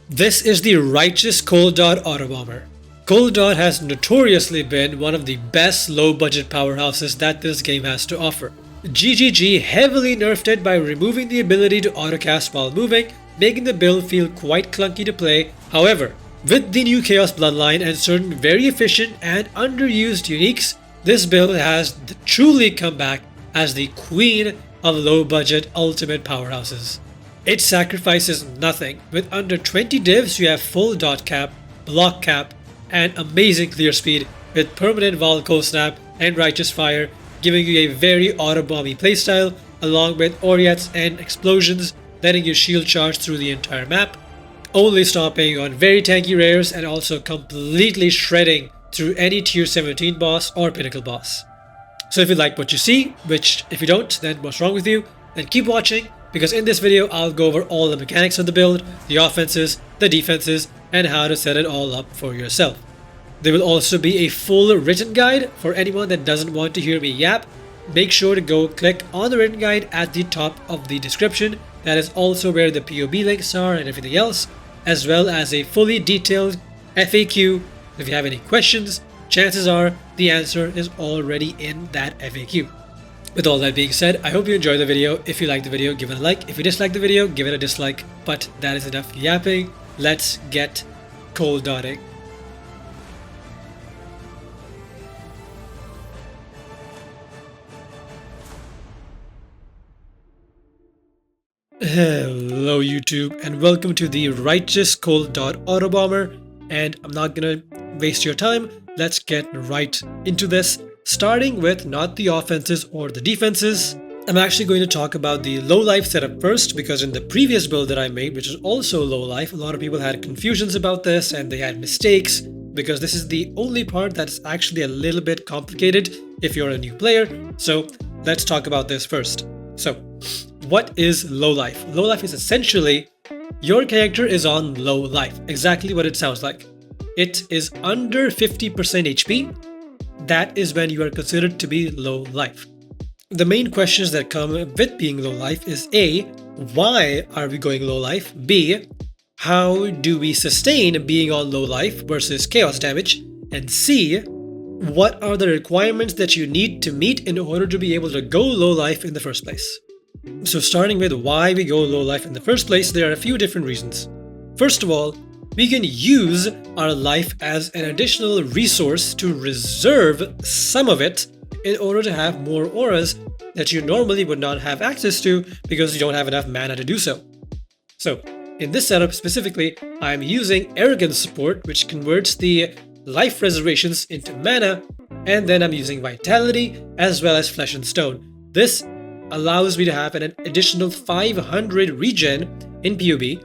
This is the righteous Cold Dot Autobomber. Cold Dot has notoriously been one of the best low-budget powerhouses that this game has to offer. GGG heavily nerfed it by removing the ability to autocast while moving, making the build feel quite clunky to play. However, with the new Chaos Bloodline and certain very efficient and underused uniques, this build has truly come back as the queen of low-budget ultimate powerhouses. It sacrifices nothing. With under 20 divs, you have full dot cap, block cap, and amazing clear speed with permanent Vaal cold snap and righteous fire, giving you a very Autobombing playstyle along with Oriats and explosions, letting you shield charge through the entire map, only stopping on very tanky rares and also completely shredding through any tier 17 boss or pinnacle boss. So if you like what you see, which if you don't, then what's wrong with you, then keep watching, because in this video I'll go over all the mechanics of the build, the offenses, the defenses, and how to set it all up for yourself. There will also be a full written guide for anyone that doesn't want to hear me yap. Make sure to go click on the written guide at the top of the description. That is also where the POB links are and everything else, as well as a fully detailed FAQ. If you have any questions, chances are the answer is already in that FAQ. With all that being said, I hope you enjoyed the video. If you liked the video, give it a like. If you disliked the video, give it a dislike. But that is enough yapping. Let's get cold dotting. Hello YouTube, and welcome to the righteous Cold Dot Autobomber. And I'm not gonna waste your time. Let's get right into this, starting with not the offenses or the defenses. I'm actually going to talk about the low life setup first, because in the previous build that I made, which is also low life, a lot of people had confusions about this and they had mistakes, because this is the only part that's actually a little bit complicated if you're a new player. So let's talk about this first. So what is low life? Low life is essentially your character is on low life, exactly what it sounds like. It is under 50% HP. That is when you are considered to be low life. The main questions that come with being low life is A, why are we going low life? B, how do we sustain being on low life versus chaos damage? And C, what are the requirements that you need to meet in order to be able to go low life in the first place? So starting with why we go low life in the first place, there are a few different reasons. First of all, we can use our life as an additional resource to reserve some of it in order to have more auras that you normally would not have access to because you don't have enough mana to do so. So in this setup specifically, I'm using Arrogance support, which converts the life reservations into mana, and then I'm using Vitality as well as Flesh and Stone. This allows me to have an additional 500 regen in POB.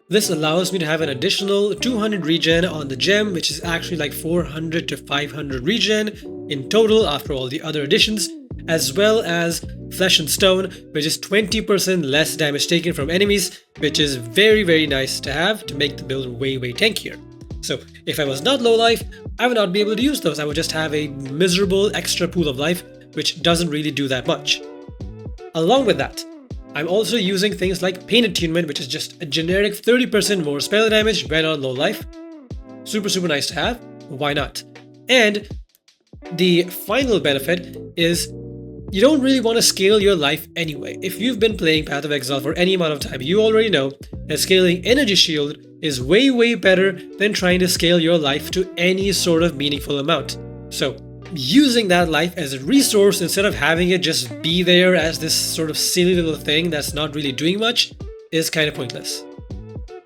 This allows me to have an additional 200 regen on the gem, which is actually like 400 to 500 regen in total after all the other additions, as well as Flesh and Stone, which is 20% less damage taken from enemies, which is very nice to have to make the build way tankier. So if I was not low life, I would not be able to use those. I would just have a miserable extra pool of life, which doesn't really do that much. Along with that, I'm also using things like Pain Attunement, which is just a generic 30% more spell damage when on low life. Super nice to have. Why not? And the final benefit is you don't really want to scale your life anyway. If you've been playing Path of Exile for any amount of time, you already know that scaling Energy Shield is way better than trying to scale your life to any sort of meaningful amount. So using that life as a resource instead of having it just be there as this sort of silly little thing that's not really doing much is kind of pointless.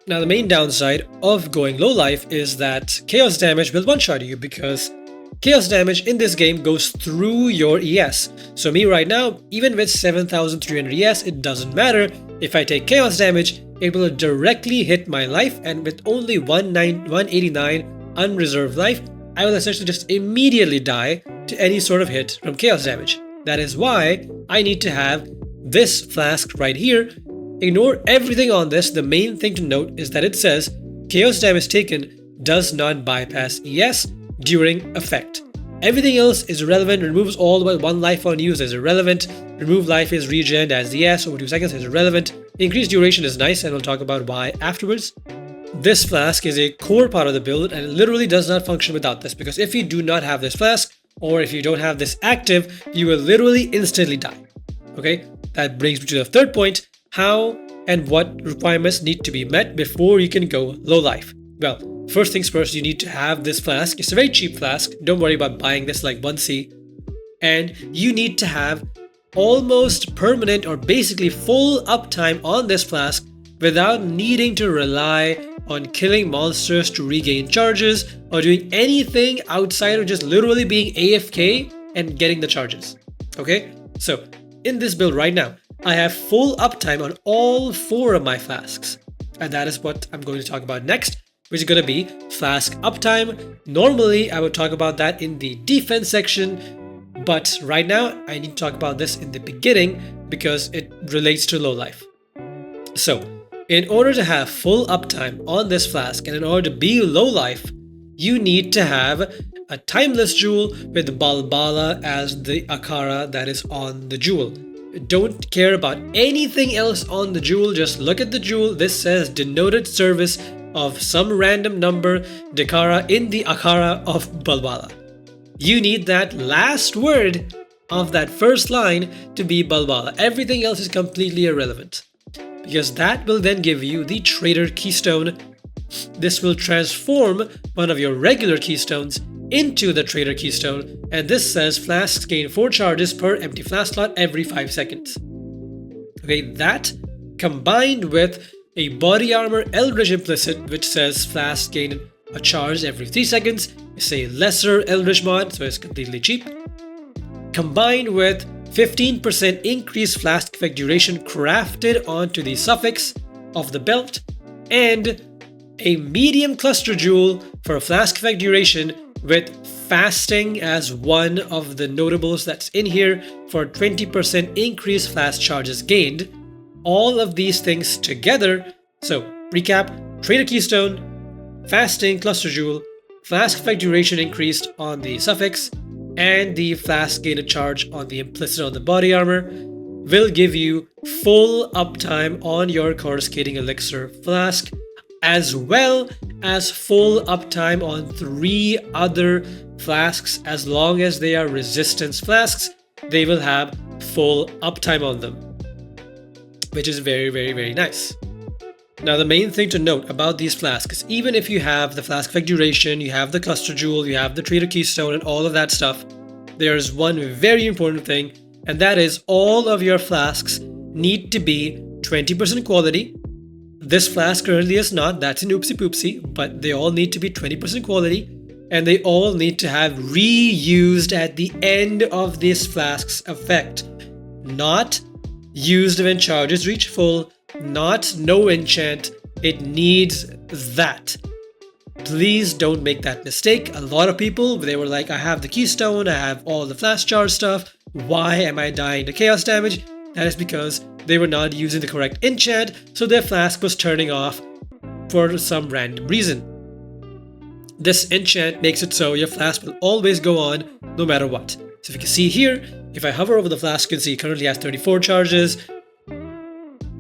Now the main downside of going low life is that chaos damage will one-shot you, because chaos damage in this game goes through your ES. So me right now, even with 7300 ES, it doesn't matter. If I take chaos damage, it will directly hit my life, and with only 189 unreserved life, I will essentially just immediately die to any sort of hit from chaos damage. That is why I need to have this flask right here. Ignore everything on this. The main thing to note is that it says chaos damage taken does not bypass ES during effect. Everything else is irrelevant. Removes all but 1 life on use is irrelevant. Remove life is regen as the S over 2 seconds is irrelevant. Increased duration is nice, and we'll talk about why afterwards. This flask is a core part of the build, and it literally does not function without this, because if you do not have this flask, or if you don't have this active, you will literally instantly die. Okay, that brings me to the third point: how and what requirements need to be met before you can go low life. Well, first things first, you need to have this flask. It's a very cheap flask. Don't worry about buying this like 1C. And you need to have almost permanent or basically full uptime on this flask without needing to rely on killing monsters to regain charges or doing anything outside of just literally being AFK and getting the charges. Okay, so in this build right now, I have full uptime on all 4 of my flasks, and that is what I'm going to talk about next, which is going to be flask uptime. Normally I would talk about that in the defense section, but right now I need to talk about this in the beginning because it relates to low life. So in order to have full uptime on this flask and in order to be low life, you need to have a timeless jewel with Balbala as the Akara that is on the jewel. Don't care about anything else on the jewel, just look at the jewel. This says denoted service of some random number Dekara in the Akara of Balbala. You need that last word of that first line to be Balbala. Everything else is completely irrelevant, because that will then give you the Trader Keystone. This will transform one of your regular keystones into the Trader Keystone, and this says flasks gain 4 charges per empty flask slot every 5 seconds. Okay, that combined with a body armor Eldritch implicit, which says flasks gain a charge every 3 seconds, is a lesser Eldritch mod, so it's completely cheap. Combined with 15% increased flask effect duration crafted onto the suffix of the belt, and a medium cluster jewel for flask effect duration with fasting as one of the notables that's in here for 20% increased flask charges gained. All of these things together. So recap: Trader Keystone, fasting cluster jewel, flask effect duration increased on the suffix, and the flask gain a charge on the implicit on the body armor will give you full uptime on your coruscating elixir flask, as well as full uptime on 3 other flasks. As long as they are resistance flasks, they will have full uptime on them, which is very, very, very nice. Now, the main thing to note about these flasks is even if you have the flask effect duration, you have the cluster jewel, you have the Trader Keystone and all of that stuff, there is one very important thing, and that is all of your flasks need to be 20% quality. This flask currently is not, that's an oopsie poopsie, but they all need to be 20% quality, and they all need to have reused at the end of this flask's effect. Not used when charges reach full, not no enchant, it needs that. Please don't make that mistake. A lot of people, they were like, I have the keystone, I have all the flask charge stuff, why am I dying to chaos damage? That is because they were not using the correct enchant, so their flask was turning off for some random reason. This enchant makes it so your flask will always go on no matter what. So if you can see here, if I hover over the flask, you can see it currently has 34 charges,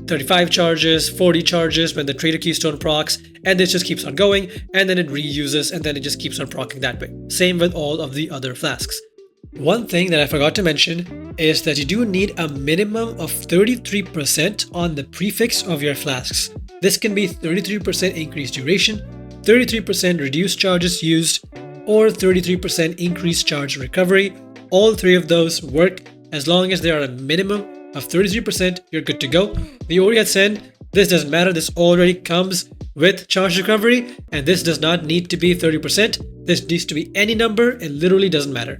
35 charges, 40 charges when the Trader Keystone procs, and this just keeps on going, and then it reuses, and then it just keeps on proccing that way. Same with all of the other flasks. One thing that I forgot to mention is that you do need a minimum of 33% on the prefix of your flasks. This can be 33% increased duration, 33% reduced charges used, or 33% increased charge recovery. All 3 of those work. As long as they are a minimum of 33%, you're good to go. The Ori had said, this doesn't matter, this already comes with charge recovery, and this does not need to be 30%. This needs to be any number, it literally doesn't matter.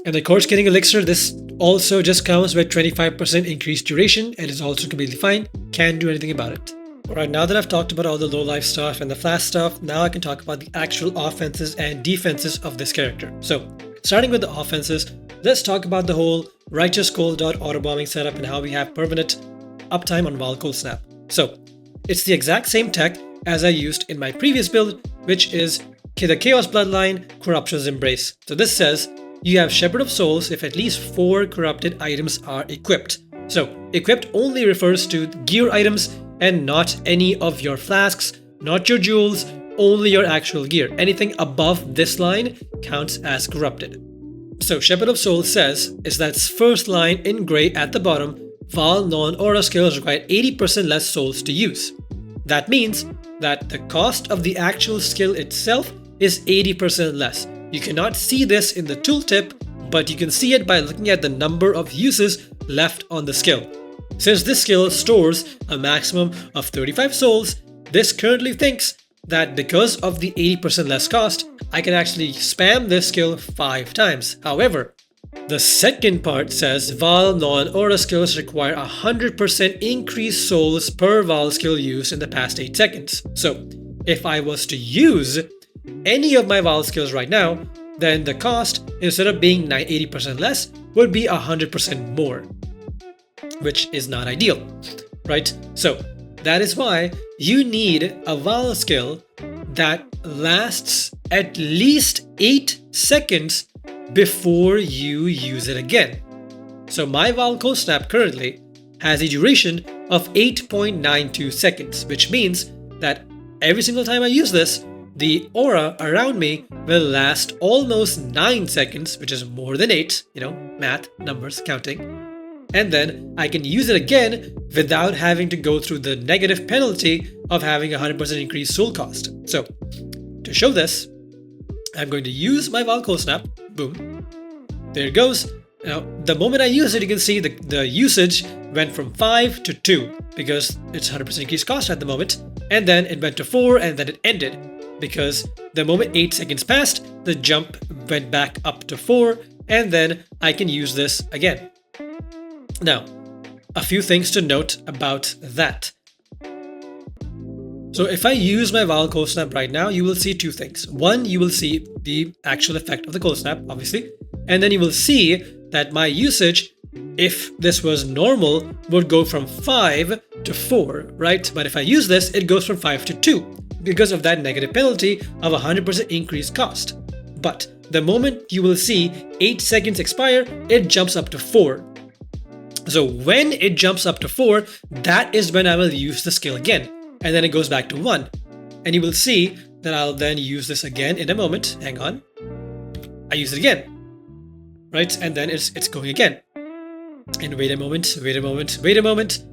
And the coruscating elixir, this also just comes with 25% increased duration and is also completely fine. Can't do anything about it. Alright, now that I've talked about all the low life stuff and the flask stuff, now I can talk about the actual offenses and defenses of this character. So, starting with the offenses, let's talk about the whole Righteous Cold Autobombing setup and how we have permanent uptime on Vaal Cold Snap. So, it's the exact same tech as I used in my previous build, which is the Chaos Bloodline Corruption's Embrace. So this says, you have Shepherd of Souls if at least 4 corrupted items are equipped. So equipped only refers to gear items and not any of your flasks, not your jewels, only your actual gear. Anything above this line counts as corrupted. So Shepherd of Souls says is that first line in grey at the bottom, Vaal non-aura skills require 80% less souls to use. That means that the cost of the actual skill itself is 80% less. You cannot see this in the tooltip, but you can see it by looking at the number of uses left on the skill. Since this skill stores a maximum of 35 souls, this currently thinks that because of the 80% less cost, I can actually spam this skill 5 times. However, the second part says Vaal non-aura skills require 100% increased souls per Vaal skill used in the past 8 seconds. So if I was to use any of my Vaal skills right now, then the cost, instead of being 80% less, would be 100% more, which is not ideal, right? So that is why you need a Vaal skill that lasts at least 8 seconds before you use it again. So my Vaal Cold Snap currently has a duration of 8.92 seconds, which means that every single time I use this, the aura around me will last almost 9 seconds, which is more than 8, math, numbers, counting. And then I can use it again without having to go through the negative penalty of having 100% increased soul cost. So to show this, I'm going to use my Vaal Cold Snap. Boom. There it goes. Now, the moment I use it, you can see the usage went from 5 to 2 because it's 100% increased cost at the moment. And then it went to 4 and then it ended because the moment 8 seconds passed, the jump went back up to 4 and then I can use this again. Now, a few things to note about that. So if I use my Vaal Cold Snap right now, you will see 2 things. One, you will see the actual effect of the Cold Snap, obviously. And then you will see that my usage, if this was normal, would go from 5 to 4, right? But if I use this, it goes from 5 to 2 because of that negative penalty of 100% increased cost. But the moment you will see 8 seconds expire, it jumps up to 4. So when it jumps up to 4, that is when I will use the skill again. And then it goes back to 1. And you will see that I'll then use this again in a moment. Hang on. I use it again. Right? And then it's going again. And wait a moment, wait a moment, wait a moment.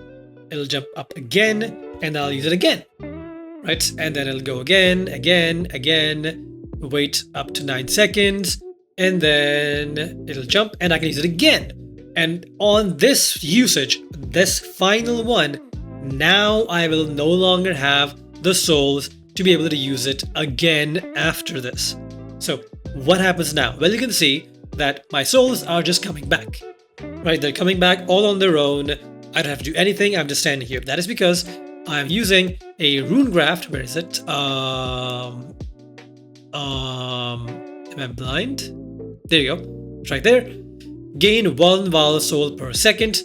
It'll jump up again and I'll use it again. Right? And then it'll go again, again. Wait up to 9 seconds. And then it'll jump and I can use it again. And on this usage, this final one, now I will no longer have the souls to be able to use it again after this. So what happens now? Well, you can see that my souls are just coming back, right? They're coming back all on their own. I don't have to do anything. I'm just standing here. That is because I'm using a Uulgraft. Where is it? Am I blind? There you go. It's right there. Gain 1 Vaal soul per second.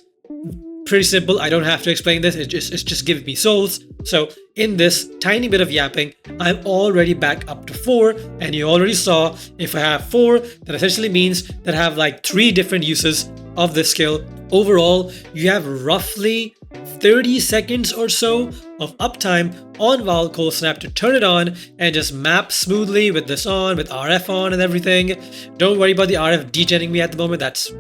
Pretty simple. I don't have to explain this. It's just giving me souls. So in this tiny bit of yapping, I'm already back up to 4. And you already saw if I have 4, that essentially means that I have like 3 different uses of this skill. Overall, you have roughly 30 seconds or so of uptime on Vaal Cold Snap to turn it on and just map smoothly with this on, with RF on and everything. Don't worry about the RF degenning me at the moment. That's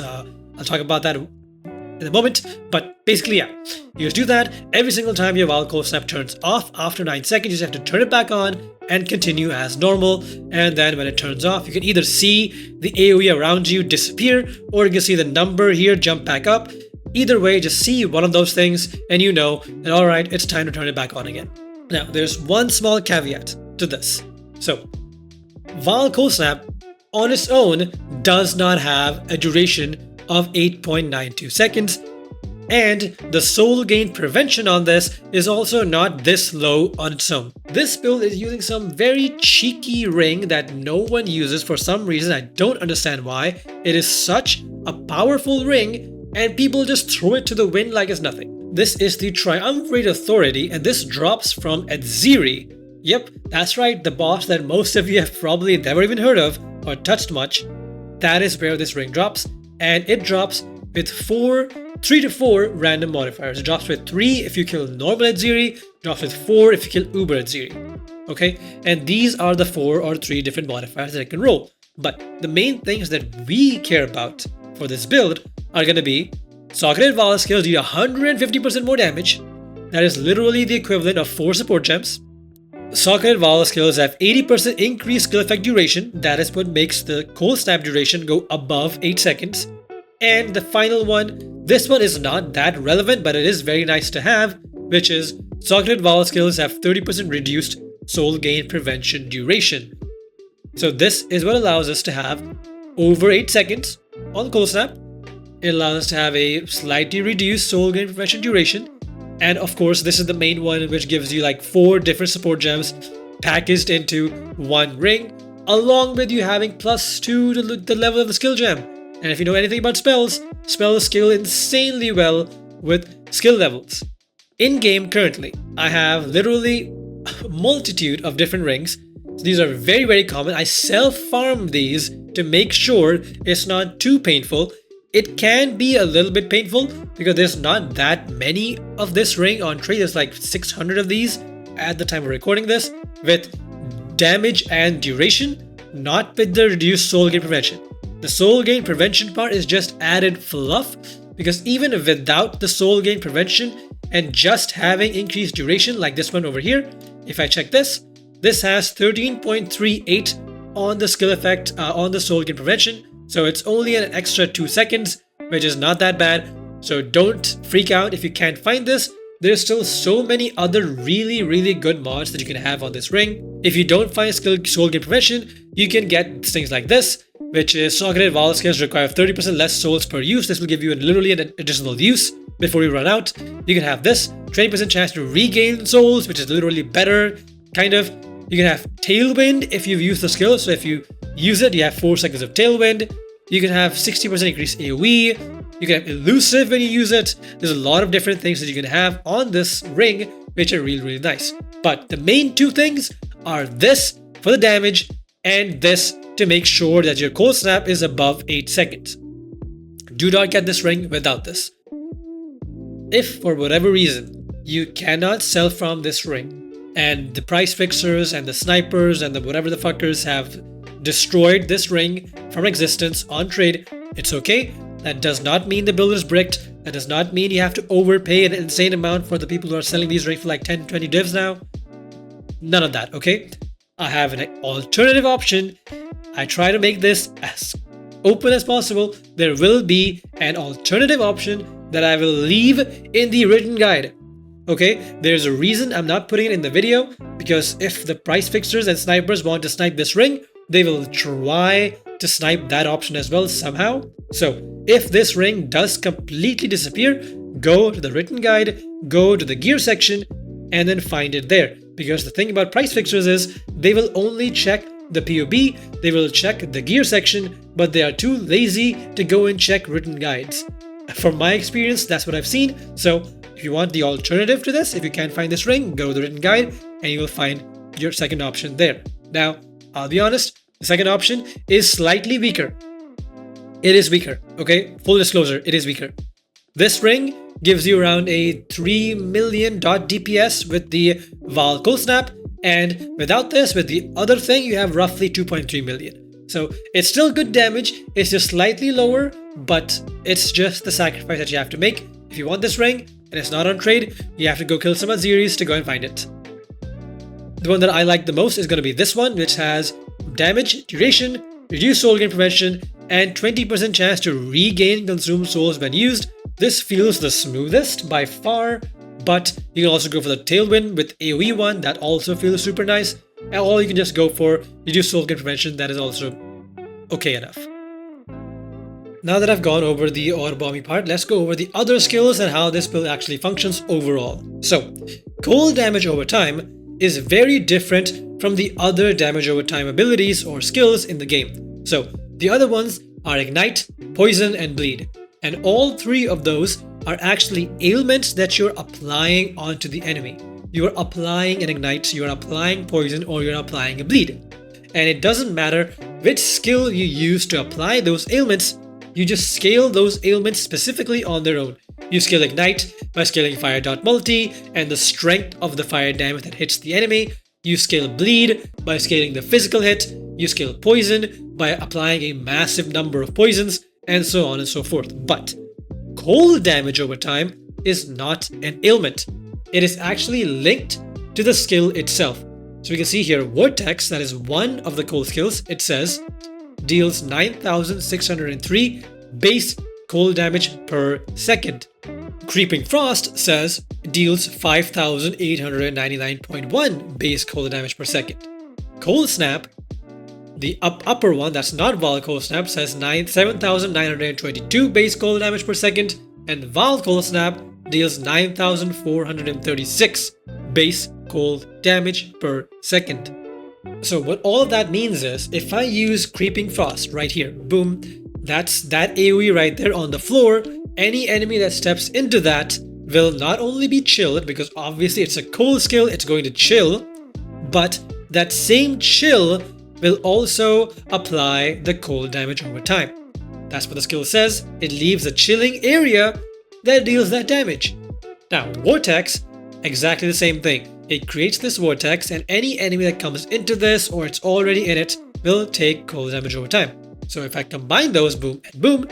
I'll talk about that in a moment, but basically, yeah, you just do that every single time your Vaal Cold Snap turns off. After 9 seconds, you just have to turn it back on and continue as normal. And then when it turns off, you can either see the AoE around you disappear, or you can see the number here jump back up. Either way, just see one of those things and you know that, all right, it's time to turn it back on again. Now, there's one small caveat to this. So, Vaal Cold Snap on its own does not have a duration of 8.92 seconds, and the soul gain prevention on this is also not this low on its own. This build is using some very cheeky ring that no one uses for some reason. I don't understand why. It is such a powerful ring and people just throw it to the wind like it's nothing. This is the Triumvirate Authority and this drops from Edziri. Yep, that's right, the boss that most of you have probably never even heard of or touched much. that is where this ring drops, and it drops with 3 to 4 random modifiers. It drops with 3 if you kill normal Edziri, drops with 4 if you kill Uber Edziri. Okay, and these are the 4 or 3 different modifiers that it can roll. But the main things that we care about for this build are going to be Socketed Vaal skills do 150% more damage. That is literally the equivalent of 4 support gems. Socketed Vaal skills have 80% increased skill effect duration. That is what makes the cold snap duration go above 8 seconds. And the final one, this one is not that relevant, but it is very nice to have, which is Socketed Vaal skills have 30% reduced soul gain prevention duration. So this is what allows us to have over 8 seconds on cold snap. It allows us to have a slightly reduced soul gain prevention duration. And of course, this is the main one, which gives you like 4 different support gems packaged into one ring, along with you having +2 to the level of the skill gem. And if you know anything about spells scale insanely well with skill levels. In game currently, I have literally a multitude of different rings. These are very, very common. I self-farm these to make sure it's not too painful. It can be a little bit painful because there's not that many of this ring on trade. There's like 600 of these at the time of recording this, with damage and duration, not with the reduced soul gain prevention. The soul gain prevention part is just added fluff, because even without the soul gain prevention and just having increased duration like this one over here, if I check this has 13.38 on the skill effect on the soul gain prevention. So it's only an extra 2 seconds, which is not that bad. So don't freak out if you can't find this. There's still so many other really, really good mods that you can have on this ring. If you don't find soul gain prevention, you can get things like this, which is Socketed Vaal skills require 30% less souls per use. This will give you literally an additional use before you run out. You can have this 20% chance to regain souls, which is literally better, kind of. You can have Tailwind if you've used the skill. So if you use it, you have 4 seconds of Tailwind. You can have 60% increased AoE. You can have Elusive when you use it. There's a lot of different things that you can have on this ring, which are really, really nice. But the main 2 things are this for the damage and this to make sure that your cold snap is above 8 seconds. Do not get this ring without this. If for whatever reason you cannot sell from this ring, and the price fixers and the snipers and the whatever the fuckers have destroyed this ring from existence on trade, it's okay. That does not mean the build is bricked. That does not mean you have to overpay an insane amount for the people who are selling these rings for like 10, 20 divs now. None of that, okay? I have an alternative option. I try to make this as open as possible. There will be an alternative option that I will leave in the written guide. Okay, there's a reason I'm not putting it in the video, because if the price fixers and snipers want to snipe this ring, they will try to snipe that option as well somehow. So if this ring does completely disappear, go to the written guide, go to the gear section, and then find it there. Because the thing about price fixers is they will only check the POB, they will check the gear section, but they are too lazy to go and check written guides. From my experience, that's what I've seen. So if you want the alternative to this, if you can't find this ring, go to the written guide and you will find your second option there. Now, I'll be honest, the second option is slightly weaker. It is weaker, okay? Full disclosure, it is weaker. This ring gives you around a 3 million dot DPS with the Vaal Cold Snap, and without this, with the other thing, you have roughly 2.3 million. So it's still good damage, it's just slightly lower, but it's just the sacrifice that you have to make. If you want this ring, and it's not on trade, you have to go kill some Aziris to go and find it. The one that I like the most is going to be this one, which has damage, duration, reduced soul gain prevention, and 20% chance to regain consumed souls when used. This feels the smoothest by far, but you can also go for the Tailwind with AoE one, that also feels super nice, or you can just go for reduced soul gain prevention, that is also okay enough. Now that I've gone over the Autobombing part, let's go over the other skills and how this build actually functions overall. So, cold damage over time is very different from the other damage over time abilities or skills in the game. So, the other ones are Ignite, Poison, and Bleed. And all 3 of those are actually ailments that you're applying onto the enemy. You're applying an Ignite, you're applying Poison, or you're applying a Bleed. And it doesn't matter which skill you use to apply those ailments, you just scale those ailments specifically on their own. You scale Ignite by scaling Fire Dot Multi and the strength of the fire damage that hits the enemy. You scale Bleed by scaling the physical hit. You scale Poison by applying a massive number of poisons, and so on and so forth. But cold damage over time is not an ailment. It is actually linked to the skill itself. So we can see here, Vortex, that is one of the cold skills, it says deals 9,603 base cold damage per second. Creeping Frost says deals 5,899.1 base cold damage per second. Cold Snap, the upper one, that's not Vaal Cold Snap, says 7,922 base cold damage per second, and Vaal Cold Snap deals 9,436 base cold damage per second. So what all of that means is, if I use Creeping Frost right here, boom, that's that AoE right there on the floor, any enemy that steps into that will not only be chilled, because obviously it's a cold skill, it's going to chill, but that same chill will also apply the cold damage over time. That's what the skill says. It leaves a chilling area that deals that damage. Now, Vortex, exactly the same thing. It creates this vortex, and any enemy that comes into this or it's already in it will take cold damage over time. So if I combine those, boom and boom,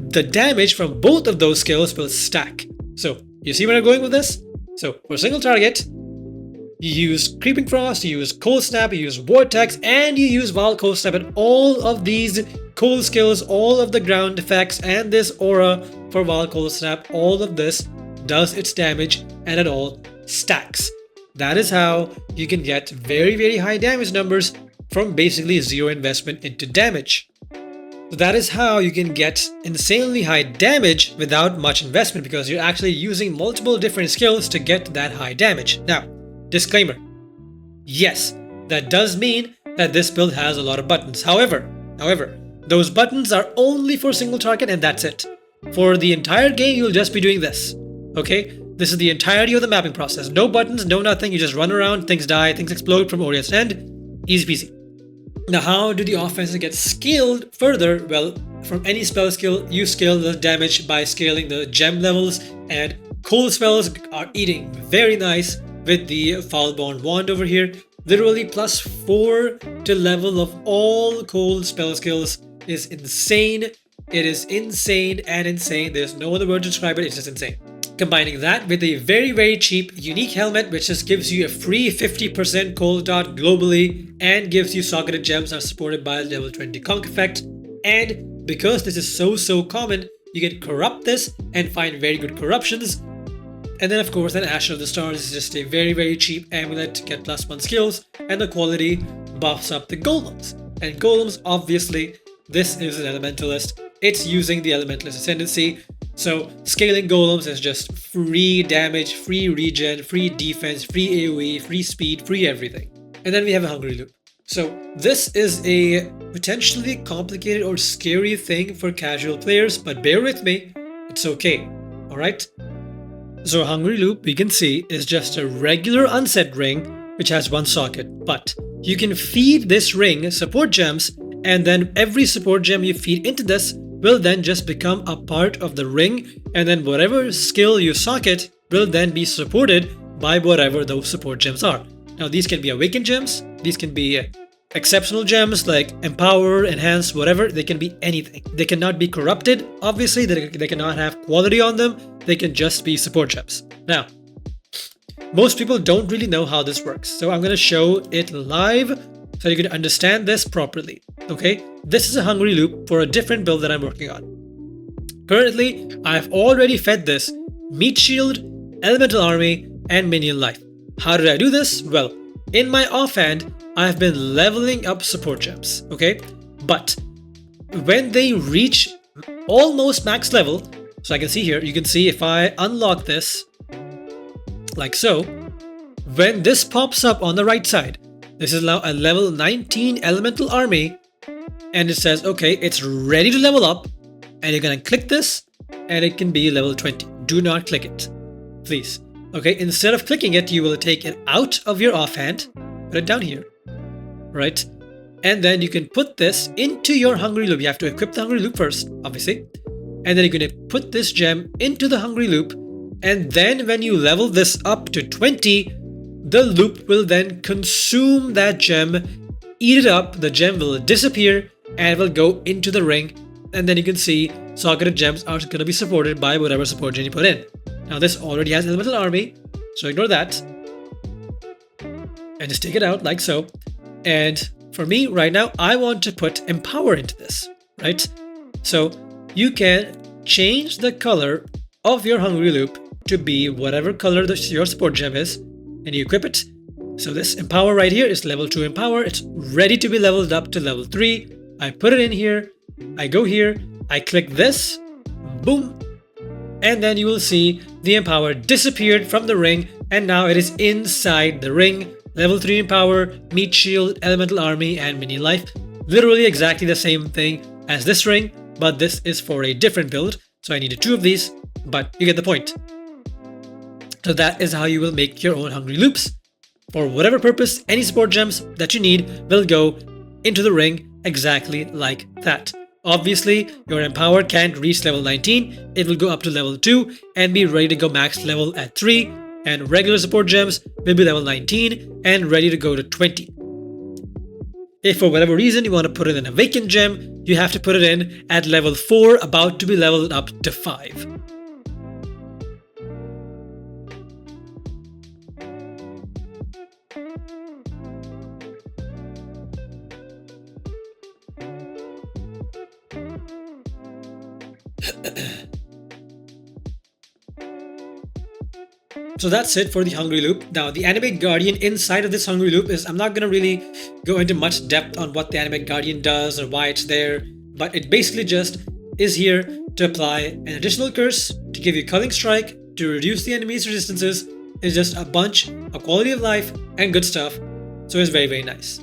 the damage from both of those skills will stack. So you see where I'm going with this? So for a single target, you use Creeping Frost, you use Cold Snap, you use Vortex, and you use Vaal Cold Snap, and all of these cold skills, all of the ground effects, and this aura for Vaal Cold Snap, all of this does its damage, and it all stacks. That is how you can get very, very high damage numbers from basically zero investment into damage. So that is how you can get insanely high damage without much investment, because you're actually using multiple different skills to get that high damage. Now, disclaimer, yes, that does mean that this build has a lot of buttons. However, those buttons are only for single target, and that's it. For the entire game, you'll just be doing this. Okay? This is the entirety of the mapping process. No buttons, no nothing. You just run around, things die, things explode from Orient's End. Easy peasy. Now, how do the offenses get scaled further? Well, from any spell skill, you scale the damage by scaling the gem levels, and cold spells are eating very nice with the Foulborn Wand over here. Literally +4 to level of all cold spell skills is insane. It is insane and insane. There's no other word to describe it. It's just insane. Combining that with a very, very cheap unique helmet, which just gives you a free 50% cold dot globally and gives you socketed gems that are supported by the level 20 conk effect. And because this is so common, you can corrupt this and find very good corruptions. And then of course, an Asher of the Stars is just a very, very cheap amulet to get +1 skills, and the quality buffs up the golems. And golems, obviously, this is an elementalist. It's using the elementalist ascendancy. So scaling golems is just free damage, free regen, free defense, free AoE, free speed, free everything. And then we have a Hungry Loop. So this is a potentially complicated or scary thing for casual players, but bear with me, it's okay, alright? So a Hungry Loop, we can see, is just a regular unset ring which has one socket, but you can feed this ring support gems, and then every support gem you feed into this will then just become a part of the ring, and then whatever skill you socket will then be supported by whatever those support gems are. Now these can be awakened gems, these can be exceptional gems like empower, enhance, whatever. They can be anything. They cannot be corrupted, obviously. They cannot have quality on them. They can just be support gems. Now, most people don't really know how this works, so I'm going to show it live so you can understand this properly. Okay, this is a Hungry Loop for a different build that I'm working on. Currently, I've already fed this Meat Shield, Elemental Army, and Minion Life. How did I do this? Well, in my offhand, I've been leveling up support gems, okay? But when they reach almost max level, so I can see here, you can see if I unlock this, like so, when this pops up on the right side, this is now a level 19 Elemental Army, and it says, okay, it's ready to level up, and you're gonna click this, and it can be level 20. Do not click it, please. Okay, instead of clicking it, you will take it out of your offhand, put it down here, right? and then you can put this into your Hungry Loop. You have to equip the Hungry Loop first, obviously, and then you're going to put this gem into the Hungry Loop, and then when you level this up to 20, the loop will then consume that gem, eat it up, the gem will disappear, and will go into the ring, and then you can see socketed gems are going to be supported by whatever support gem you put in. Now this already has Elemental Army, so ignore that, and just take it out like so. And for me right now, I want to put Empower into this, right? So you can change the color of your Hungry Loop to be whatever color your support gem is, and you equip it. So this Empower right here is level 2 Empower. It's ready to be leveled up to level 3. I put it in here, I go here, I click this, boom, and then you will see the Empower disappeared from the ring, and now it is inside the ring. Level 3 Empower, Meat Shield, Elemental Army, and Mini Life. Literally exactly the same thing as this ring, but this is for a different build, so I needed 2 of these, but you get the point. So that is how you will make your own Hungry Loops. For whatever purpose, any support gems that you need will go into the ring exactly like that. Obviously, your Empower can't reach level 19, it will go up to level 2 and be ready to go max level at 3, and regular support gems will be level 19 and ready to go to 20. If for whatever reason you want to put in an Awakened gem, you have to put it in at level 4, about to be leveled up to 5. So that's it for the Hungry Loop. Now the Animate Guardian inside of this Hungry Loop is, I'm not going to really go into much depth on what the Animate Guardian does or why it's there, but it basically just is here to apply an additional curse, to give you Culling Strike, to reduce the enemy's resistances. It's just a bunch of quality of life and good stuff, so it's very nice.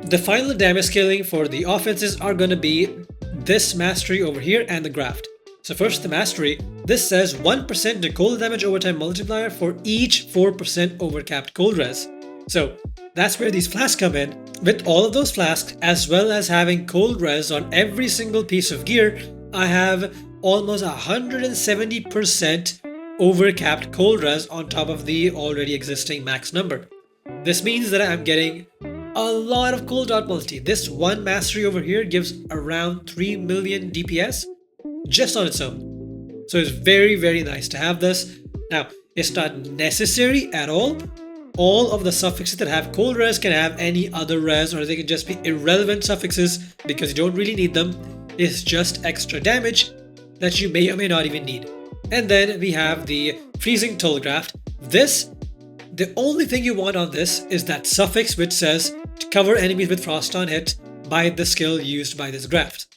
The final damage scaling for the offenses are going to be this mastery over here and the graft. So first the mastery, this says 1% to cold damage overtime multiplier for each 4% overcapped cold res. So that's where these flasks come in. With all of those flasks, as well as having cold res on every single piece of gear, I have almost 170% overcapped cold res on top of the already existing max number. This means that I'm getting a lot of cold dot multi. This one mastery over here gives around 3 million DPS just on its own. So it's very nice to have this. Now, it's not necessary at all. All of the suffixes that have cold res can have any other res, or they can just be irrelevant suffixes because you don't really need them. It's just extra damage that you may or may not even need. And then we have the Freezing Tulgraft. This, the only thing you want on this is that suffix which says to cover enemies with frost on hit by the skill used by this graft.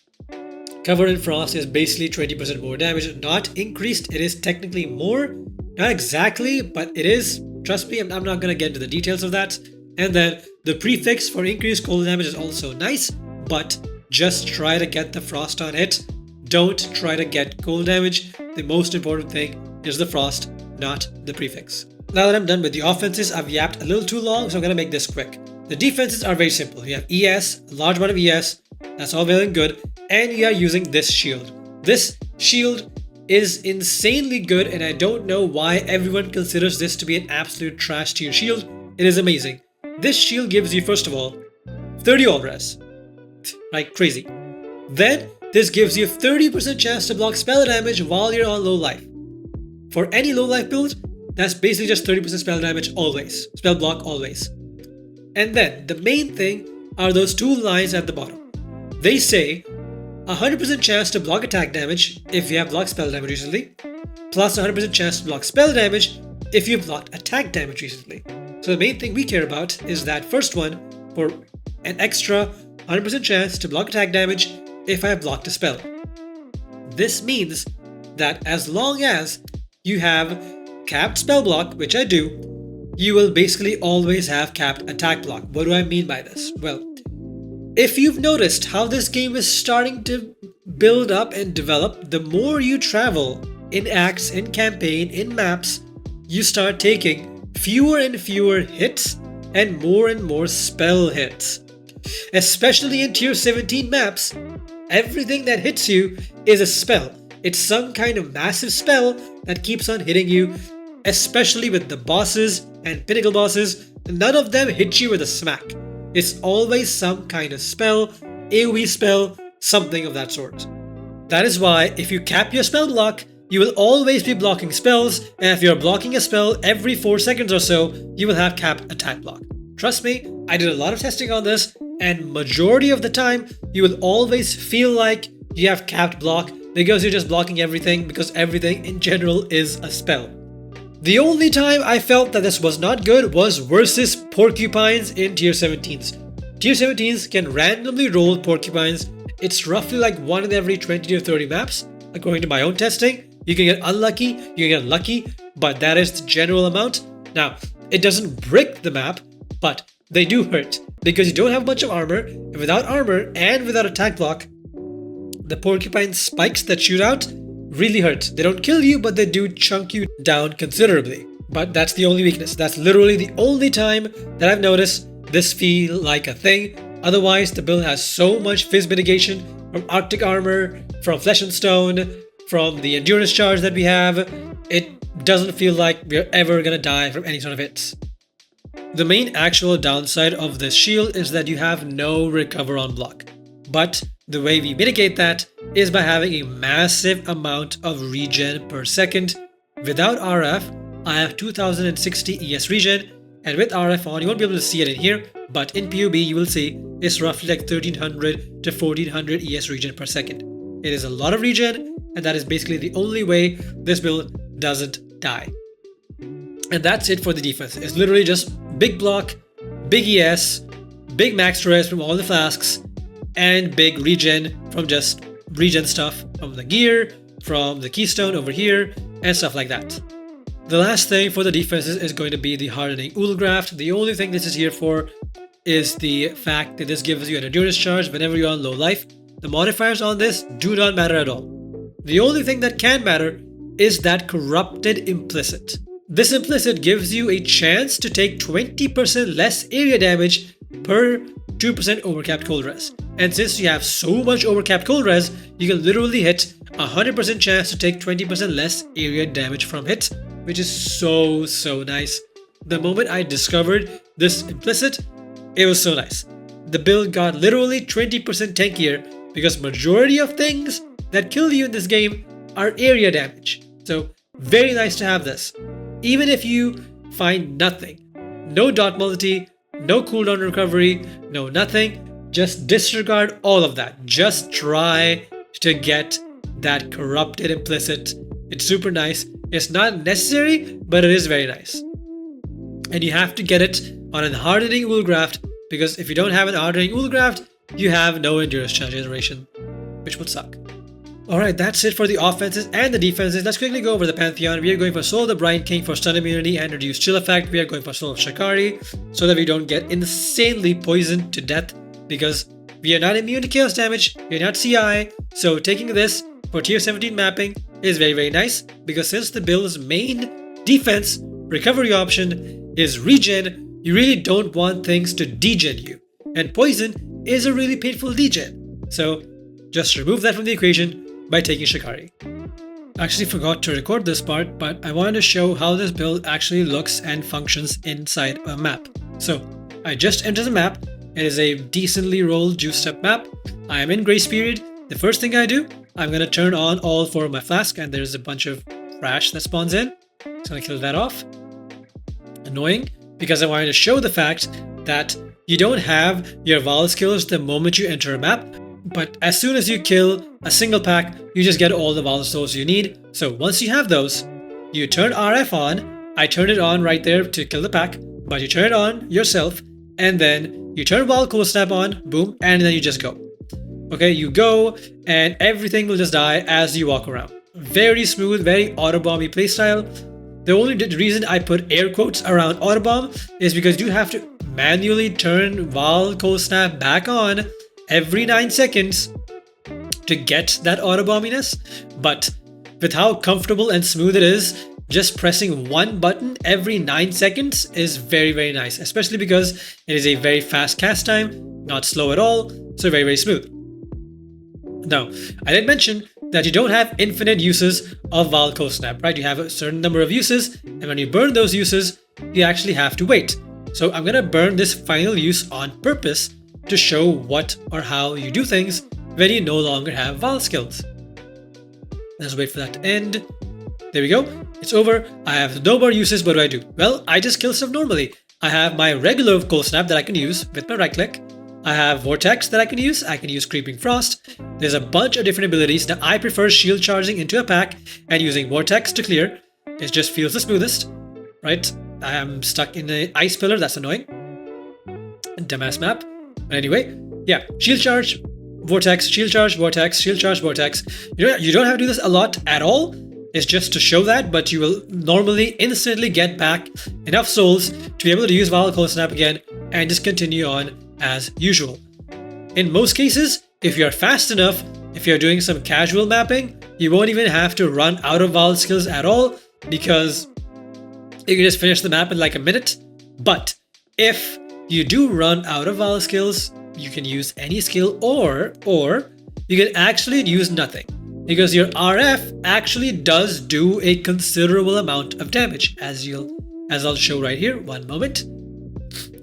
Covered in frost is basically 20% more damage, not increased. It is technically more, not exactly, but it is. Trust me, I'm not going to get into the details of that. And then the prefix for increased cold damage is also nice, but just try to get the frost on hit. Don't try to get cold damage. The most important thing is the frost, not the prefix. Now that I'm done with the offenses, I've yapped a little too long, so I'm going to make this quick. The defenses are very simple. You have ES, a large amount of ES, that's all well and good, and you are using this shield. This shield is insanely good, and I don't know why everyone considers this to be an absolute trash tier shield. It is amazing. This shield gives you, first of all, 30 all res. Like crazy. Then, this gives you 30% chance to block spell damage while you're on low life. For any low life build, that's basically just 30% spell damage always. Spell block always. And then, the main thing are those 2 lines at the bottom. They say 100% chance to block attack damage if you have blocked spell damage recently, plus 100% chance to block spell damage if you've blocked attack damage recently. So the main thing we care about is that first one for an extra 100% chance to block attack damage if I have blocked a spell. This means that as long as you have capped spell block, which I do, you will basically always have capped attack block. What do I mean by this? Well, if you've noticed how this game is starting to build up and develop, the more you travel in acts, in campaign, in maps, you start taking fewer and fewer hits and more spell hits. Especially in tier 17 maps, everything that hits you is a spell. It's some kind of massive spell that keeps on hitting you, especially with the bosses and pinnacle bosses. None of them hit you with a smack. It's always some kind of spell, AoE spell, something of that sort. That is why if you cap your spell block, you will always be blocking spells, and if you're blocking a spell every 4 seconds or so, you will have capped attack block. Trust me, I did a lot of testing on this, and majority of the time, you will always feel like you have capped block because you're just blocking everything, because everything in general is a spell. The only time I felt that this was not good was versus porcupines in tier 17s. Tier 17s can randomly roll porcupines. It's roughly like 1 in every 20 to 30 maps, according to my own testing. You can get unlucky, you can get lucky, but that is the general amount. Now, it doesn't break the map, but they do hurt because you don't have a bunch of armor, and without armor and without attack block, the porcupine spikes that shoot out really hurt. They don't kill you, but they do chunk you down considerably. But that's the only weakness. That's literally the only time that I've noticed this feel like a thing. Otherwise, the build has so much fizz mitigation from Arctic armor, from Flesh and Stone, from the endurance charge that we have. It doesn't feel like we're ever gonna die from any sort of hits. The main actual downside of this shield is that you have no recover on block. But the way we mitigate that is by having a massive amount of regen per second. Without RF, I have 2060 ES regen, and with RF on, you won't be able to see it in here, but in PUB you will see it's roughly like 1300 to 1400 ES regen per second. It is a lot of regen, and that is basically the only way this build doesn't die. And that's it for the defense. It's literally just big block, big ES, big max res from all the flasks, and big regen from just regen stuff from the gear, from the keystone over here, and stuff like that. The last thing for the defenses is going to be the Hardening Uulgraft. The only thing this is here for is the fact that this gives you an endurance charge whenever you're on low life. The modifiers on this do not matter at all. The only thing that can matter is that Corrupted Implicit. This Implicit gives you a chance to take 20% less area damage per 2% overcapped cold res. And since you have so much overcapped cold res, you can literally hit 100% chance to take 20% less area damage from hits, which is so nice. The moment I discovered this Implicit, it was so nice. The build got literally 20% tankier because majority of things that kill you in this game are area damage. So very nice to have this. Even if you find nothing, no dot multi, no cooldown recovery, no nothing, just disregard all of that. Just try to get that Corrupted Implicit. It's super nice. It's not necessary, but it is very nice. And you have to get it on a Hardening Uulgraft, because if you don't have an Hardening Uulgraft, you have no endurance charge generation, which would suck. Alright, that's it for the offenses and the defenses. Let's quickly go over the Pantheon. We are going for Soul of the Brine King for stun immunity and reduced chill effect. We are going for Soul of Shikari so that we don't get insanely poisoned to death, because we are not immune to chaos damage, we are not CI, so taking this for tier 17 mapping is very nice, because since the build's main defense recovery option is regen, you really don't want things to degen you, and poison is a really painful degen, so just remove that from the equation by taking Shikari. I actually forgot to record this part, but I wanted to show how this build actually looks and functions inside a map. So I just entered the map. It is a decently rolled juiced up map. I am in grace period. The first thing I do, I'm going to turn on all 4 of my flask, and there's a bunch of trash that spawns in. Just going to kill that off. Annoying, because I wanted to show the fact that you don't have your Vaal skills the moment you enter a map, but as soon as you kill a single pack, you just get all the Vaal souls you need. So once you have those, you turn RF on. I turned it on right there to kill the pack, but you turn it on yourself, and then you turn Vaal Cold Snap on, boom, and then you just go. Okay, you go, and everything will just die as you walk around. Very smooth, very Autobomby playstyle. The only reason I put air quotes around Autobomb is because you have to manually turn Vaal Cold Snap back on every 9 seconds to get that Autobombiness. But with how comfortable and smooth it is, just pressing one button every 9 seconds is very nice, especially because it is a very fast cast time. not slow at all, so very, very smooth. Now, I did mention that you don't have infinite uses of Vaal Cold Snap, right? You have a certain number of uses, and when you burn those uses, you actually have to wait. So I'm gonna burn this final use on purpose to show what or how you do things when you no longer have Vaal skills. Let's wait for that to end. There we go. It's over. I have no more uses. What do? Well, I just kill stuff normally. I have my regular Cold Snap that I can use with my right click. I have Vortex that I can use. I can use Creeping Frost. There's a bunch of different abilities. Now, I prefer shield charging into a pack and using Vortex to clear. It just feels the smoothest, right? I am stuck in the ice pillar. That's annoying. Dumbass map. But anyway, yeah, shield charge, Vortex, shield charge, Vortex, shield charge, Vortex. You don't have to do this a lot at all. It's just to show that, but you will normally instantly get back enough souls to be able to use Vaal Cold Snap again and just continue on as usual. In most cases, if you're fast enough, if you're doing some casual mapping, you won't even have to run out of Vaal skills at all because you can just finish the map in like a minute. But if you do run out of Vaal skills, you can use any skill or you can actually use nothing. Because your RF actually does do a considerable amount of damage, as I'll show right here. One moment.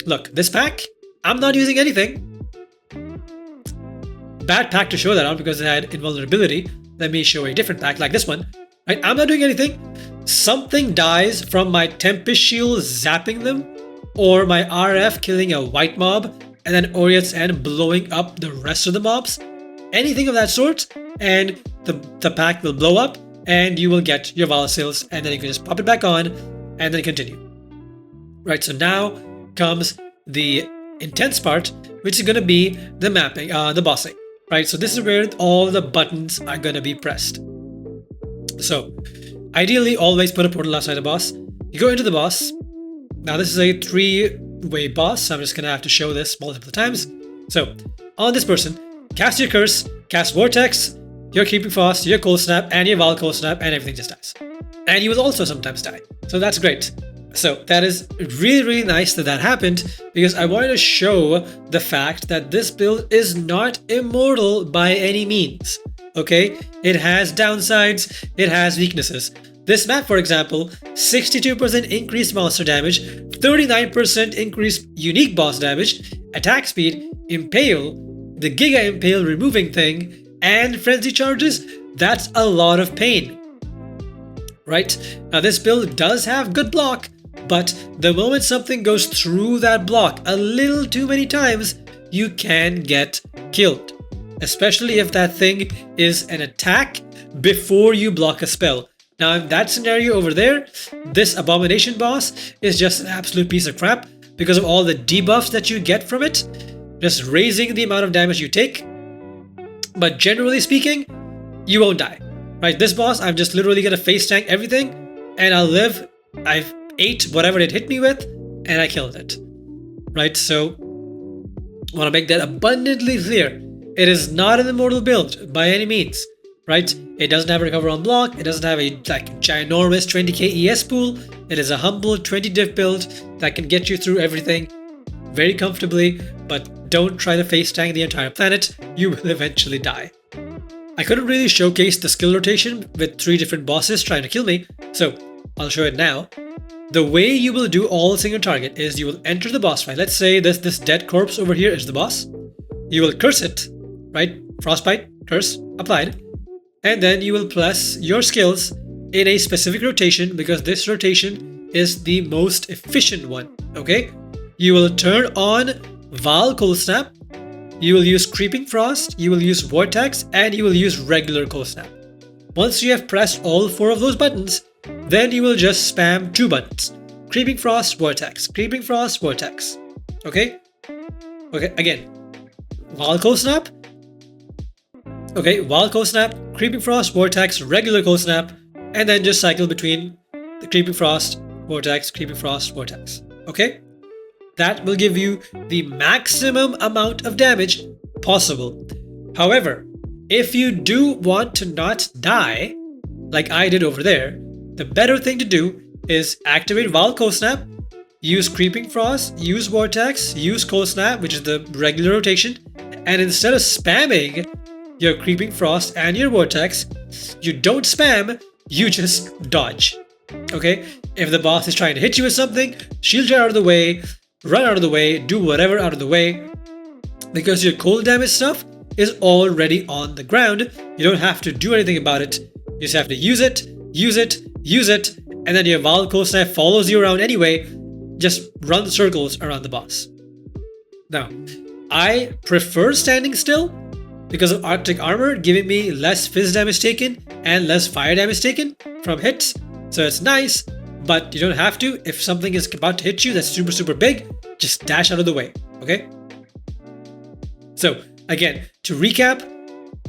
Look, this pack, I'm not using anything. Bad pack to show that on because it had invulnerability. Let me show a different pack like this one. Right? I'm not doing anything. Something dies from my Tempest Shield zapping them, or my RF killing a white mob, and then Orieth's End blowing up the rest of the mobs. Anything of that sort, and the pack will blow up and you will get your Vaal skills, and then you can just pop it back on and then continue. Right, so now comes the intense part, which is going to be the mapping, the bossing. Right, so this is where all the buttons are going to be pressed. So ideally always put a portal outside the boss. You go into the boss. Now this is a 3-way boss, so I'm just going to have to show this multiple times. So on this person, cast your curse, cast Vortex, your Creeping Frost, your Cold Snap, and your Vaal Cold Snap, and everything just dies. And you will also sometimes die. So that's great. So that is really, really nice that that happened, because I wanted to show the fact that this build is not immortal by any means. Okay? It has downsides, it has weaknesses. This map, for example, 62% increased monster damage, 39% increased unique boss damage, attack speed, Impale, the Giga Impale removing thing, and frenzy charges. That's a lot of pain, right? Now this build does have good block, but the moment something goes through that block a little too many times, you can get killed, especially if that thing is an attack before you block a spell. Now in that scenario over there, this Abomination boss is just an absolute piece of crap because of all the debuffs that you get from it, just raising the amount of damage you take. But generally speaking, you won't die, right? This boss, I'm just literally gonna face tank everything and I'll live. I've ate whatever it hit me with and I killed it, right? So I want to make that abundantly clear. It is not an immortal build by any means, right? It doesn't have a recover on block. It doesn't have a ginormous 20k ES pool. It is a humble 20 diff build that can get you through everything very comfortably, but don't try to face tank the entire planet. You will eventually die. I couldn't really showcase the skill rotation with 3 different bosses trying to kill me, so I'll show it now. The way you will do all single target is you will enter the boss fight. Let's say this dead corpse over here is the boss. You will curse it, right? Frostbite, curse, applied. And then you will press your skills in a specific rotation because this rotation is the most efficient one, okay? You will turn on Vaal Cold Snap, you will use Creeping Frost, you will use Vortex, and you will use regular Cold Snap. Once you have pressed all 4 of those buttons, then you will just spam 2 buttons. Creeping Frost, Vortex, Creeping Frost, Vortex. Okay? Okay, again. Vaal Cold Snap. Okay, Vaal Cold Snap, Creeping Frost, Vortex, regular Cold Snap, and then just cycle between the Creeping Frost, Vortex, Creeping Frost, Vortex. Okay? That will give you the maximum amount of damage possible. However, if you do want to not die, like I did over there, the better thing to do is activate Vaal Cold Snap, use Creeping Frost, use Vortex, use Cold Snap, which is the regular rotation, and instead of spamming your Creeping Frost and your Vortex, you don't spam, you just dodge. Okay? If the boss is trying to hit you with something, shield her out of the way, run out of the way, do whatever out of the way, because your cold damage stuff is already on the ground. You don't have to do anything about it. You just have to use it, use it, use it, and then your Vaal Cold Snap follows you around anyway. Just run circles around the boss. Now, I prefer standing still because of Arctic Armor giving me less fizz damage taken and less fire damage taken from hits. So it's nice, but you don't have to. If something is about to hit you that's super big, just dash out of the way, okay? So again, to recap,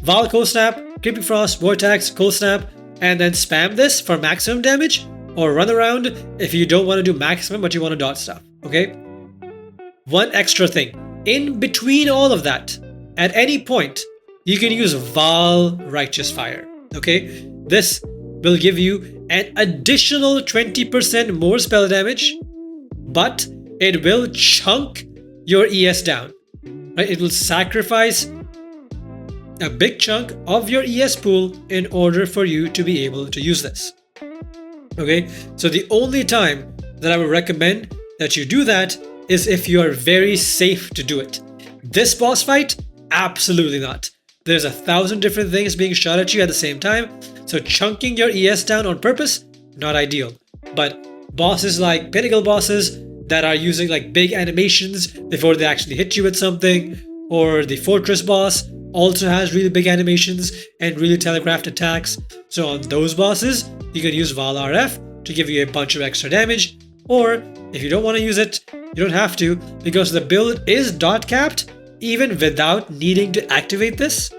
Vaal Cold Snap, Creeping Frost, Vortex, Cold Snap, and then spam this for maximum damage, or run around if you don't want to do maximum but you want to dodge stuff, okay? One extra thing, in between all of that, at any point, you can use Vaal Righteous Fire, okay? This will give you an additional 20% more spell damage, but it will chunk your ES down, right? It will sacrifice a big chunk of your ES pool in order for you to be able to use this. Okay, so the only time that I would recommend that you do that is if you are very safe to do it. This boss fight, absolutely not. There's 1,000 different things being shot at you at the same time, so chunking your ES down on purpose, not ideal. But bosses like Pinnacle bosses that are using like big animations before they actually hit you with something, or the Fortress boss also has really big animations and really telegraphed attacks. So on those bosses, you can use Vaal RF to give you a bunch of extra damage, or if you don't want to use it, you don't have to, because the build is dot capped even without needing to activate this.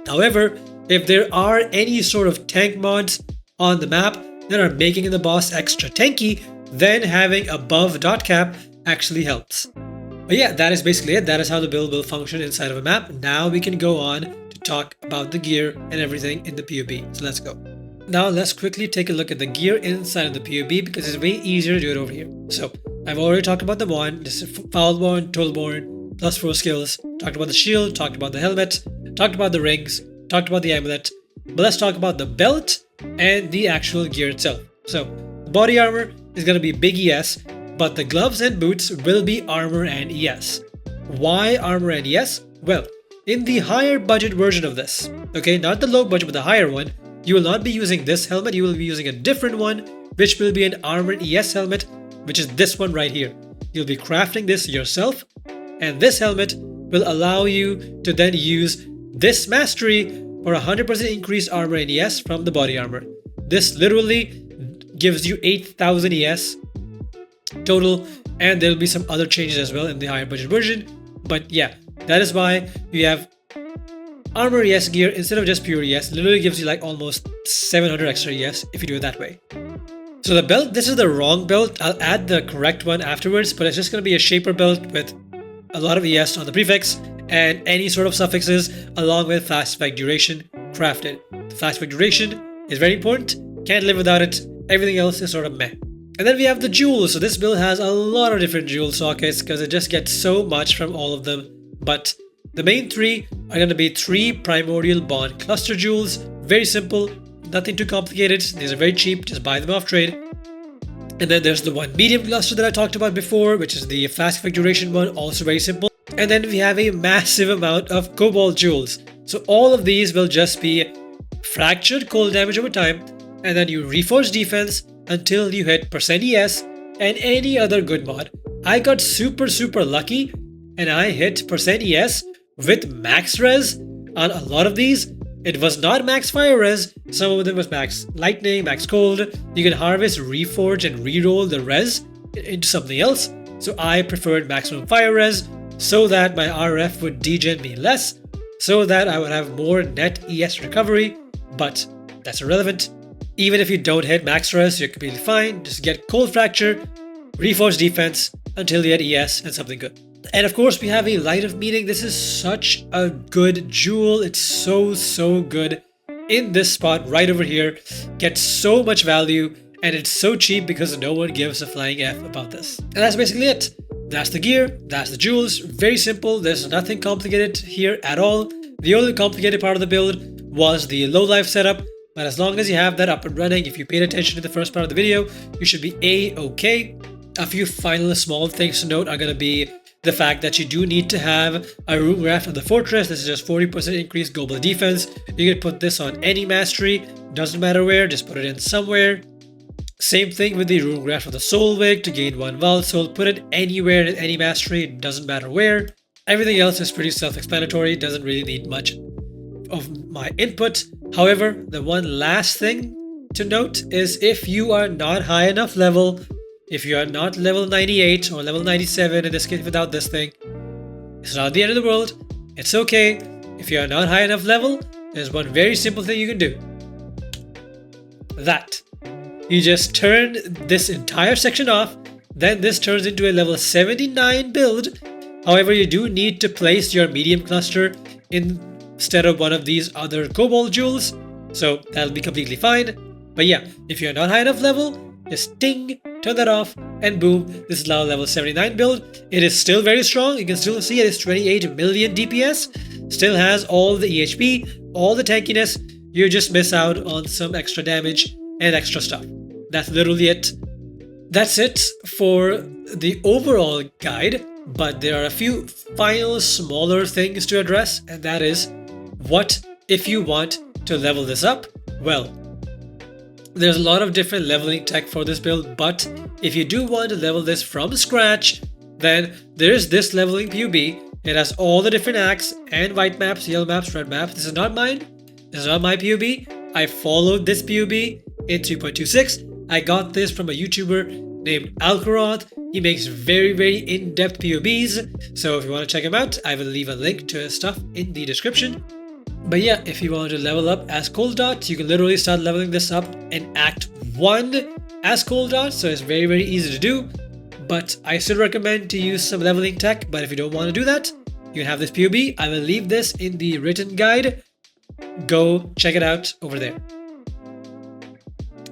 However, if there are any sort of tank mods on the map that are making the boss extra tanky, then having above dot cap actually helps. But yeah, that is basically it. That is how the build will function inside of a map. Now we can go on to talk about the gear and everything in the PoB. So let's go. Now let's quickly take a look at the gear inside of the PoB because it's way easier to do it over here. So I've already talked about the wand. This is Foulborn, Totalborn, +4 skills. Talked about the shield, talked about the helmet, talked about the rings, talked about the amulet. But let's talk about the belt and the actual gear itself. So the body armor is going to be big ES, but the gloves and boots will be armor and ES. Why armor and ES? Well, in the higher budget version of this, okay, not the low budget but the higher one, you will not be using this helmet, you will be using a different one, which will be an armor ES helmet, which is this one right here. You'll be crafting this yourself, and this helmet will allow you to then use this mastery for 100% increased armor and ES from the body armor. This literally gives you 8,000 ES total, and there'll be some other changes as well in the higher budget version. But yeah, that is why you have armor ES gear instead of just pure ES. Literally gives you like almost 700 extra ES if you do it that way. So the belt, this is the wrong belt. I'll add the correct one afterwards, but it's just going to be a shaper belt with a lot of ES on the prefix and any sort of suffixes along with fast effect duration crafted. The fast effect duration is very important. Can't live without it. Everything else is sort of meh. And then we have the jewels. So this build has a lot of different jewel sockets because it just gets so much from all of them. But the main three are going to be 3 primordial bond cluster jewels. Very simple, nothing too complicated. These are very cheap, just buy them off trade. And then there's the one medium cluster that I talked about before, which is the fast effect duration one, also very simple. And then we have a massive amount of cobalt jewels. So all of these will just be fractured cold damage over time, and then you reforge defense until you hit % ES and any other good mod. I got super lucky and I hit % ES with max res on a lot of these. It was not max fire res, some of them was max lightning, max cold. You can harvest, reforge and reroll the res into something else. So I preferred maximum fire res so that my RF would degen me less, so that I would have more net ES recovery, but that's irrelevant. Even if you don't hit max res, you're completely fine. Just get cold fracture, reforge defense until you get ES and something good. And of course we have a light of meaning. This is such a good jewel. It's so good in this spot right over here. Gets so much value and it's so cheap because no one gives a flying F about this. And that's basically it. That's the gear, that's the jewels, very simple, there's nothing complicated here at all. The only complicated part of the build was the low life setup, but as long as you have that up and running, if you paid attention to the first part of the video, you should be A-okay. A few final small things to note are going to be the fact that you do need to have a Uulgraft of the Fortress. This is just 40% increased global defense. You can put this on any mastery, doesn't matter where, just put it in somewhere. Same thing with the Uulgraft of the Soul Wig to gain 1 Vaal Soul. Put it anywhere in any mastery, doesn't matter where. Everything else is pretty self-explanatory, doesn't really need much of my input. However, the one last thing to note is if you are not high enough level, if you are not level 98 or level 97 in this case without this thing, it's not the end of the world. It's okay. If you are not high enough level, there's one very simple thing you can do. That. You just turn this entire section off, then this turns into a level 79 build. However, you do need to place your medium cluster instead of one of these other cobalt jewels, so that'll be completely fine. But yeah, if you're not high enough level, just ting, turn that off, and boom, this is now level 79 build. It is still very strong. You can still see it is 28 million DPS, still has all the EHP, all the tankiness. You just miss out on some extra damage and extra stuff. That's literally it. That's it for the overall guide, but there are a few final smaller things to address, and that is, what if you want to level this up? Well, there's a lot of different leveling tech for this build, but if you do want to level this from scratch, then there's this leveling PUB. It has all the different acts and white maps, yellow maps, red maps. This is not mine. This is not my PUB. I followed this PUB in 3.26. I got this from a YouTuber named Alkuroth. He makes very, very in-depth PUBs. So if you want to check him out, I will leave a link to his stuff in the description. But yeah, if you want to level up as Coldot, you can literally start leveling this up in Act 1 as Coldot. So it's very, very easy to do. But I still recommend to use some leveling tech. But if you don't want to do that, you can have this PUB. I will leave this in the written guide. Go check it out over there.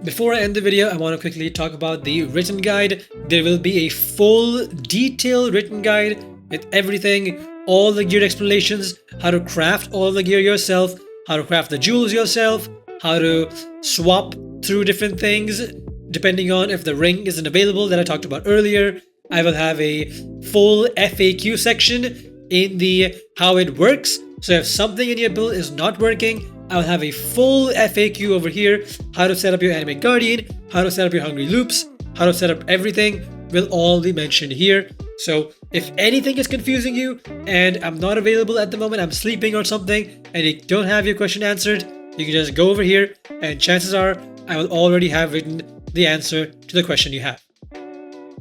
Before I end the video, I want to quickly talk about the written guide. There will be a full detailed written guide with everything, all the gear explanations, how to craft all the gear yourself, how to craft the jewels yourself, how to swap through different things depending on if the ring isn't available that I talked about earlier. I will have a full FAQ section in the how it works. So if something in your build is not working, I'll have a full FAQ over here. How to set up your Animate Guardian, how to set up your Hungry Loops, how to set up everything will all be mentioned here. So if anything is confusing you and I'm not available at the moment, I'm sleeping or something, and you don't have your question answered, you can just go over here and chances are I will already have written the answer to the question you have.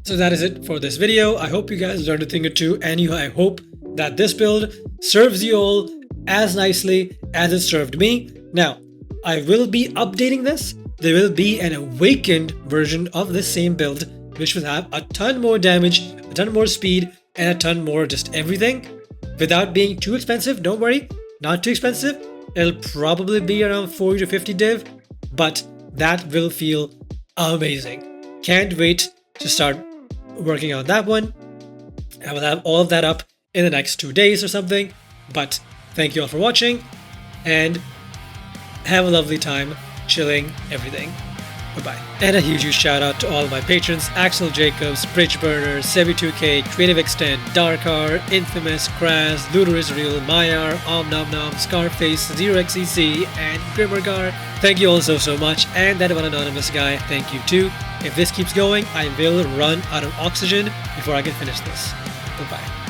So that is it for this video. I hope you guys learned a thing or two, and I hope that this build serves you all as nicely as it served me. Now, I will be updating this. There will be an awakened version of this same build, which will have a ton more damage, a ton more speed, and a ton more just everything without being too expensive. Don't worry, not too expensive. It'll probably be around 40 to 50 div, but that will feel amazing. Can't wait to start working on that one. I will have all of that up in the next 2 days or something, but thank you all for watching, and have a lovely time chilling everything. Bye-bye. And a huge shout out to all of my patrons: Axel Jacobs, Bridgeburner, Sebi2K, Creative Extend, Darkar, Infamous, Kraz, Luder Israel, Mayar, Omnomnom, Scarface, ZeroXEC, and Grimmergar. Thank you all so much, and that one anonymous guy, thank you too. If this keeps going, I will run out of oxygen before I can finish this. Bye-bye.